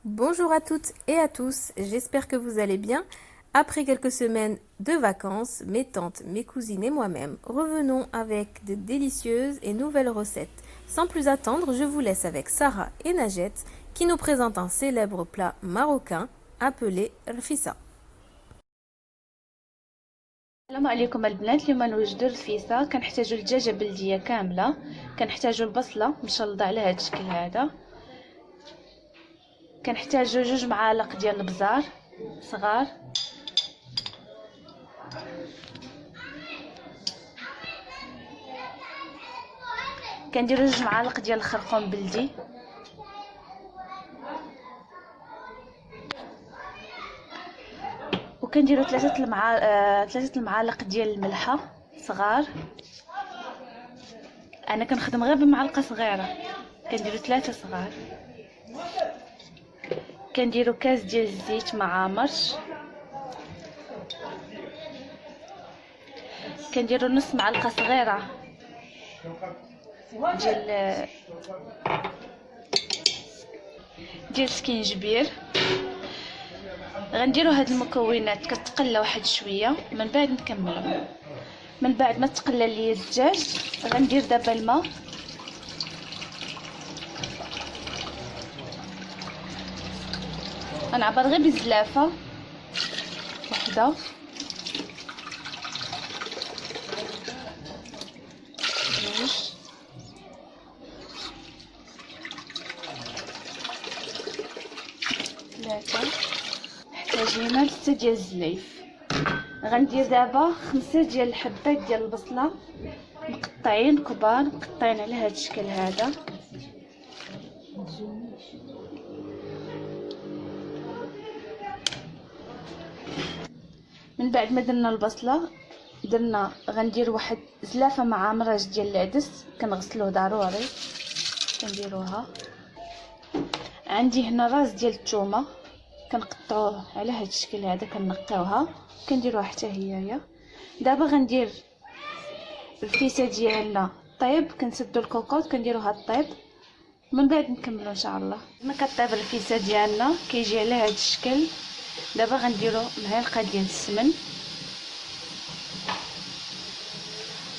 Bonjour à toutes et à tous, j'espère que vous allez bien. Après quelques semaines de vacances, mes tantes, mes cousines et moi-même revenons avec de délicieuses et nouvelles recettes. Sans plus attendre, je vous laisse avec Sarah et Najet qui nous présentent un célèbre plat marocain appelé rfissa. السلام عليكم البنات. اليوم نوجدوا الرفيسه. كنحتاجوا الدجاجه بلديه كامله، كنحتاجوا البصله مشلضه على هذا الشكل هذا، كنحتاجوا 2 معالق ديال البزار صغار، كنديروا 2 معالق ديال الخرقوم بلدي، وكنديروا 3 المعالق ديال الملحه صغار. انا كنخدم غير بمعلقه صغيره، كنديروا 3 صغار. كنديروا كاس ديال الزيت معامرش، كنديروا نص معلقه صغيره ديال السكينجبير. غنديروا هاد المكونات كتقلى واحد شويه، من بعد نكملوا. من بعد ما تقلى لي الدجاج غندير دابا الماء، غنعبر غير بالزلافه وحده، جوج، 3. محتاجين 6 ديال الزليف. غندير دابا 5 ديال الحبات ديال البصله مقطعين كبار، مقطعين على هذا الشكل هذا. من بعد ما درنا البصله غندير واحد زلافه مع مراج ديال العدس، كنغسلوه ضروري كنديروها. عندي هنا راس ديال الثومه كنقطعوه على هذا الشكل هذا، كنقيوها كنديروها حتى هي. دابا غندير الفيسه ديالنا طيب، كنسدو الكوكوط كنديروها طيب، من بعد نكملوا ان شاء الله. ما كطيب الفيسه ديالنا كيجي على هذا الشكل. دابا غنديروا معلقه ديال السمن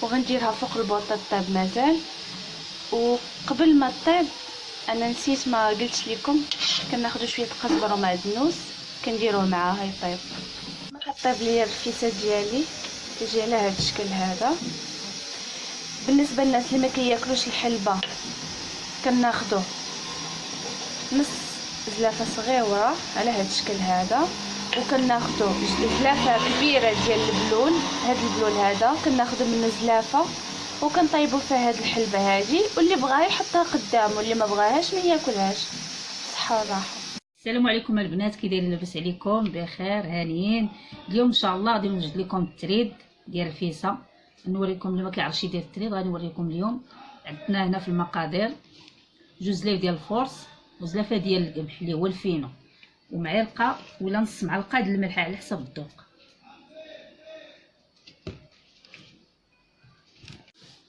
وغنديرها فوق البوطه طيب مازال. وقبل ما طيب انا نسيت ما قلتش لكم، كناخذ شويه قزبر ومعدنوس كنديروه معاها يطيب. ما كطيب ليا الفيسه ديالي تجي على هذا الشكل هذا. بالنسبه للناس اللي ما كياكلوش الحلبه كناخذوا نص زلافه صغيره على هذا الشكل هذا، وكناخذوا زلافه كبيره ديال البلول. هذا البلول هذا كناخذوا منه زلافه وكنطيبوا فيها هاد الحلبه هذه، واللي بغا يحطها قدامه، اللي ما بغاهاش ما ياكلهاش. صحه وراحه. السلام عليكم البنات، كي دايرين؟ لاباس عليكم؟ بخير هانيين. اليوم ان شاء الله غادي نوجد لكم التريد ديال الفيسه. نوريكم اللي ما كيعرفش يدير التريد، غادي نوريكم اليوم. عندنا هنا في المقادير 2 زلايف ديال الفورس، وزلافه ديال القمح اللي هو الفينو، ومعلقه ولا نص معلقه ديال الملح على حسب الذوق.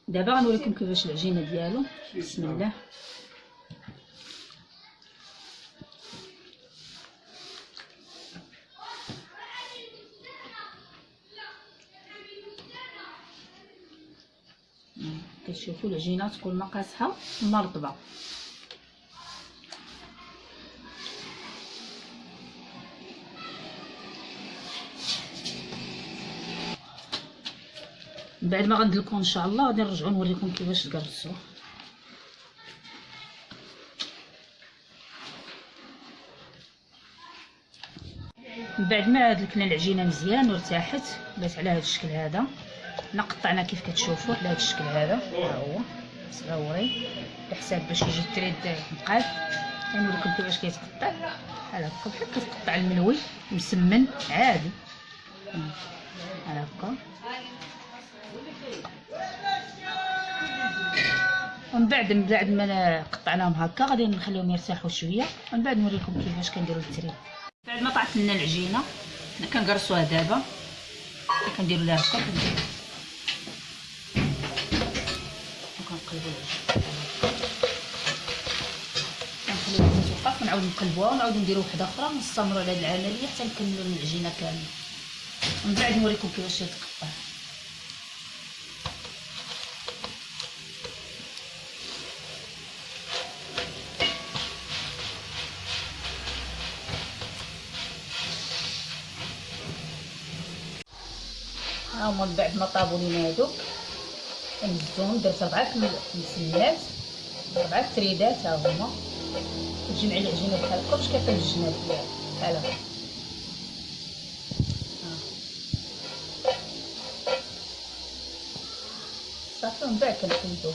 دابا غنوريكم كيفاش العجينه ديالو. بسم الله. كتشوفوا العجينه تكون ما قاصحه وما رطبه. بعد ما غندلكو ان شاء الله غادي نرجعو نوريكم كيفاش تقرصوا. بعد ما دلكنا العجينه مزيان وارتاحت بات على هذا الشكل هذا، قطعنا كيف كتشوفوا على هذا الشكل هذا. ها هو صغوري بحساب باش يجي التريد نقاد. غنوريكم كيفاش كيتقطع بحال هكا، بحال كتقطع الملوي مسمن عادي بحال هكا. ومن بعد ما قطعناهم هكا غادي نخليهم يرتاحوا شويه، ومن بعد نوريكم كيفاش كنديروا التريد. بعد ما طاحت لنا العجينه كنقرصوها دابا، كنديروا لها هكا كنقلبوا كنخليوها صافي نعاود نقلبوها ونعاودو نديرو وحده اخرى ونستمروا على هاد العمليه حتى نكملوا العجينه كامله. ومن بعد نوريكم كيفاش يتقطع. ها هما من بعد ما طابوا لينا هادوك كنهزوهم. درت 4 مسلات 4 تريدات ها هما. تجمعي العجينه بحال هكا باش كيطيب الجناب ديالها بحال هكا. صافي ومن بعد كنحيدوه.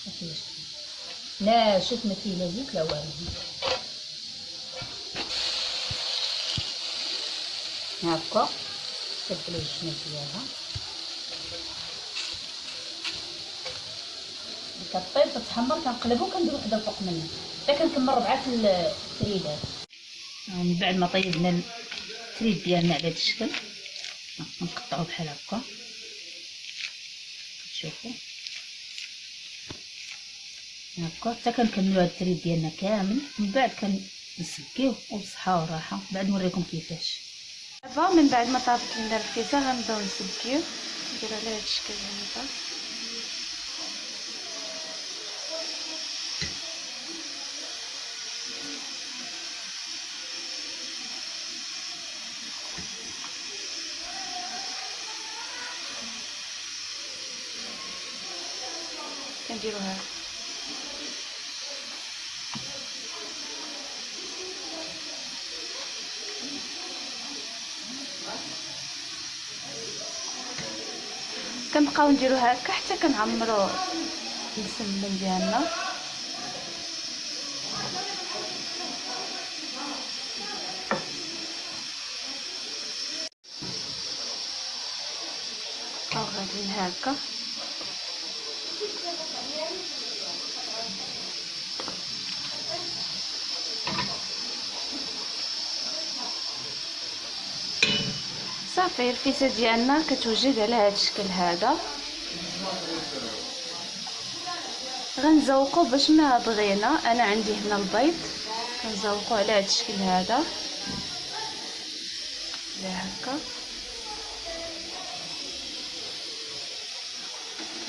ما فيهش ناشف، ما فيه لا زيت لا والو. هكا كتبلو الجناب ديالها كطيب كتحمر. كنقلبو كندير وحده فوق منها حتى كنكمل 4 التريدات. من بعد ما طيبنا التريد ديالنا على هذا الشكل نقطعو بحال هكا. شوفوا هكا حتى كنكملوا هاد التريد ديالنا كامل. من بعد كنسقيوه وبصحه وراحه. بعد نوريكم كيفاش. دابا من بعد ما طابت لنا الكيسه غنبداو نسقيو. ندير على هذا الشكل هذا. كنديروها كنبقاو نديرو هكا حتى كنعمرو السمن ديالنا. او غاديين هكا. صافي الفيسه ديالنا كتوجد على هذا الشكل هذا. غنزوقو باش ما بغينا. انا عندي هنا البيض كنزوقو على هذا الشكل هذا لا هكا.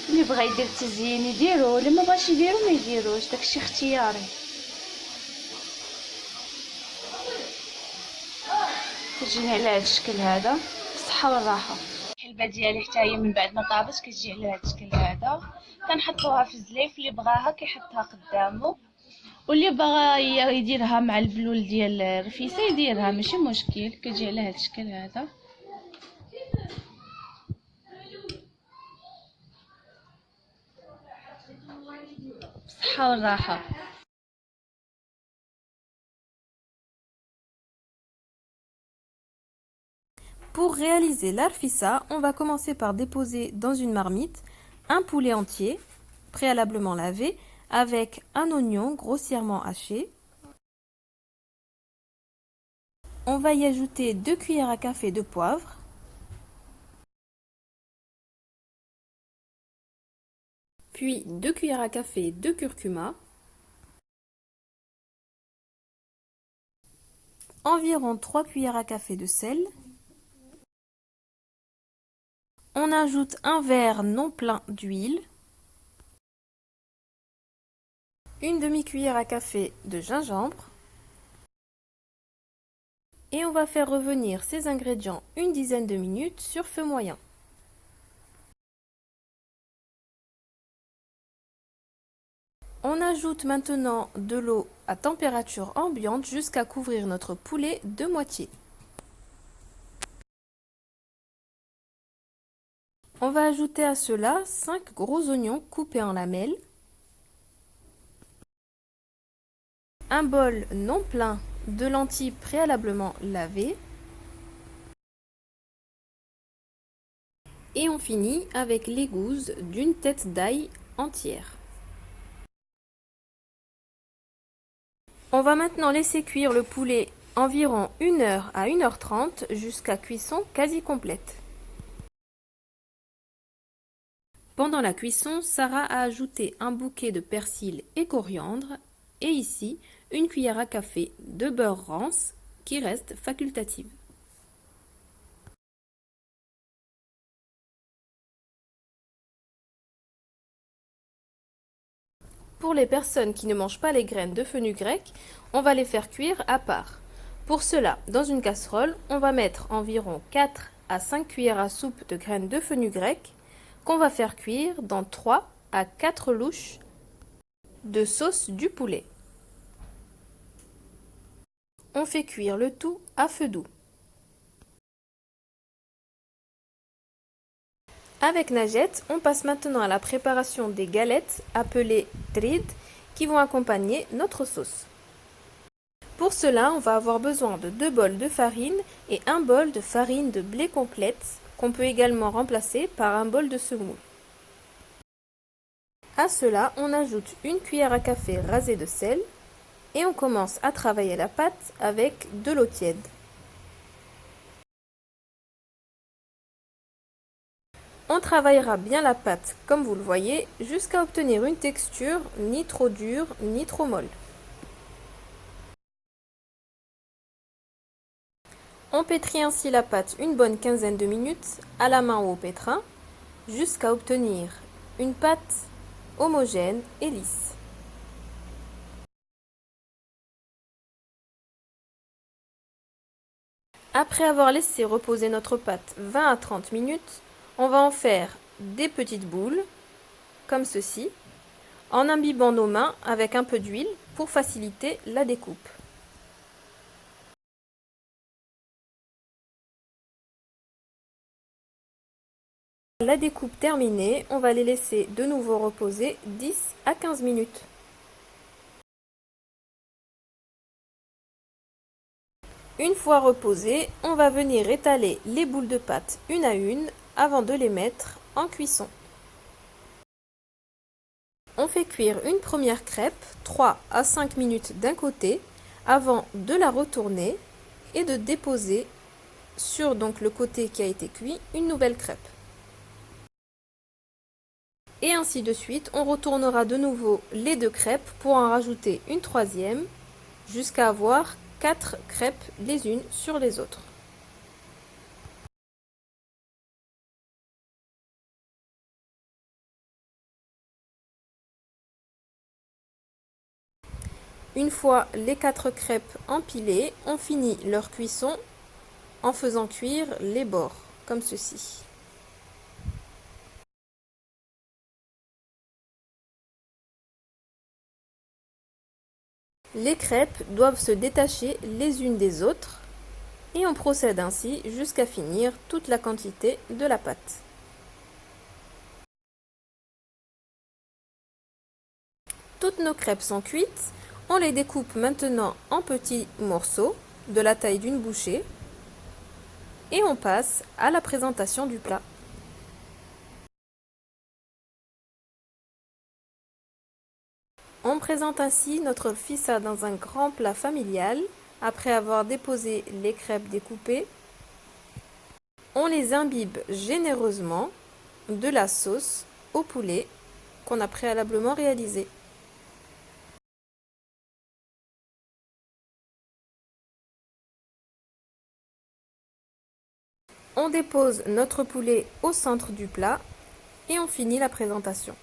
اللي بغى يدير التزيين يديرو، اللي ما بغاش يديرو ما يديروش، داكشي اختياري. كتجيني على هذا الشكل هذا بالصحه والراحه. الحلبه ديالي حتى هي من بعد ما طابت كتجي على هذا الشكل هذا. كنحطوها في الزليف. اللي بغاها كيحطها قدامه، واللي بغى يديرها مع البلول ديال الرفيسه يديرها ماشي مشكل. كتجي على هذا الشكل هذا. بالصحه والراحه. Pour réaliser l'arfissa, on va commencer par déposer dans une marmite un poulet entier, préalablement lavé, avec un oignon grossièrement haché. On va y ajouter 2 cuillères à café de poivre, puis 2 cuillères à café de curcuma, environ 3 cuillères à café de sel. On ajoute un verre non plein d'huile, une demi-cuillère à café de gingembre et on va faire revenir ces ingrédients une dizaine de minutes sur feu moyen. On ajoute maintenant de l'eau à température ambiante jusqu'à couvrir notre poulet de moitié. On va ajouter à cela 5 gros oignons coupés en lamelles, un bol non plein de lentilles préalablement lavées et on finit avec l'égoutse d'une tête d'ail entière. On va maintenant laisser cuire le poulet environ 1 heure à 1h30 jusqu'à cuisson quasi complète. Pendant la cuisson, Sarah a ajouté un bouquet de persil et coriandre et ici 1 cuillère à café de beurre rance qui reste facultative. Pour les personnes qui ne mangent pas les graines de fenugrec, on va les faire cuire à part. Pour cela, dans une casserole, on va mettre environ 4 à 5 cuillères à soupe de graines de fenugrec qu'on va faire cuire dans 3 à 4 louches de sauce du poulet. On fait cuire le tout à feu doux. Avec Najette, on passe maintenant à la préparation des galettes appelées trid qui vont accompagner notre sauce. Pour cela, on va avoir besoin de 2 bols de farine et 1 bol de farine de blé complète qu'on peut également remplacer par un bol de semoule. À cela, on ajoute 1 cuillère à café rasée de sel et on commence à travailler la pâte avec de l'eau tiède. On travaillera bien la pâte, comme vous le voyez, jusqu'à obtenir une texture ni trop dure ni trop molle. On pétrit ainsi la pâte une bonne quinzaine de minutes à la main ou au pétrin, jusqu'à obtenir une pâte homogène et lisse. Après avoir laissé reposer notre pâte 20 à 30 minutes, on va en faire des petites boules, comme ceci, en imbibant nos mains avec un peu d'huile pour faciliter la découpe. La découpe terminée, on va les laisser de nouveau reposer 10 à 15 minutes. Une fois reposées, on va venir étaler les boules de pâte une à une avant de les mettre en cuisson. On fait cuire une première crêpe 3 à 5 minutes d'un côté avant de la retourner et de déposer sur le côté qui a été cuit une nouvelle crêpe. Et ainsi de suite, on retournera de nouveau les 2 crêpes pour en rajouter une troisième jusqu'à avoir 4 crêpes les unes sur les autres. Une fois les 4 crêpes empilées, on finit leur cuisson en faisant cuire les bords, comme ceci. Les crêpes doivent se détacher les unes des autres et on procède ainsi jusqu'à finir toute la quantité de la pâte. Toutes nos crêpes sont cuites, on les découpe maintenant en petits morceaux de la taille d'une bouchée et on passe à la présentation du plat. On présente ainsi notre fissa dans un grand plat familial. Après avoir déposé les crêpes découpées, on les imbibe généreusement de la sauce au poulet qu'on a préalablement réalisée. On dépose notre poulet au centre du plat et on finit la présentation.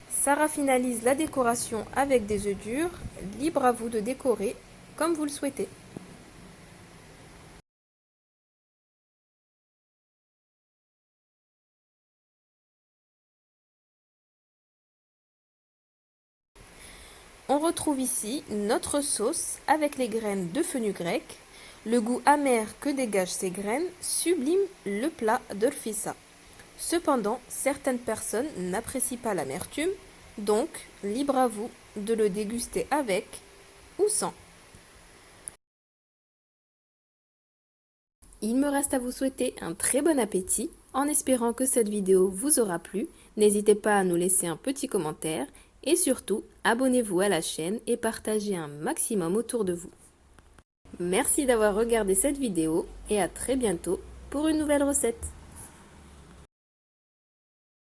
Sarah finalise la décoration avec des œufs durs, libre à vous de décorer comme vous le souhaitez. On retrouve ici notre sauce avec les graines de fenugrec. Le goût amer que dégagent ces graines sublime le plat de rfissa. Cependant, certaines personnes n'apprécient pas l'amertume, donc libre à vous de le déguster avec ou sans. Il me reste à vous souhaiter un très bon appétit, en espérant que cette vidéo vous aura plu. N'hésitez pas à nous laisser un petit commentaire et surtout, abonnez-vous à la chaîne et partagez un maximum autour de vous. Merci d'avoir regardé cette vidéo et à très bientôt pour une nouvelle recette.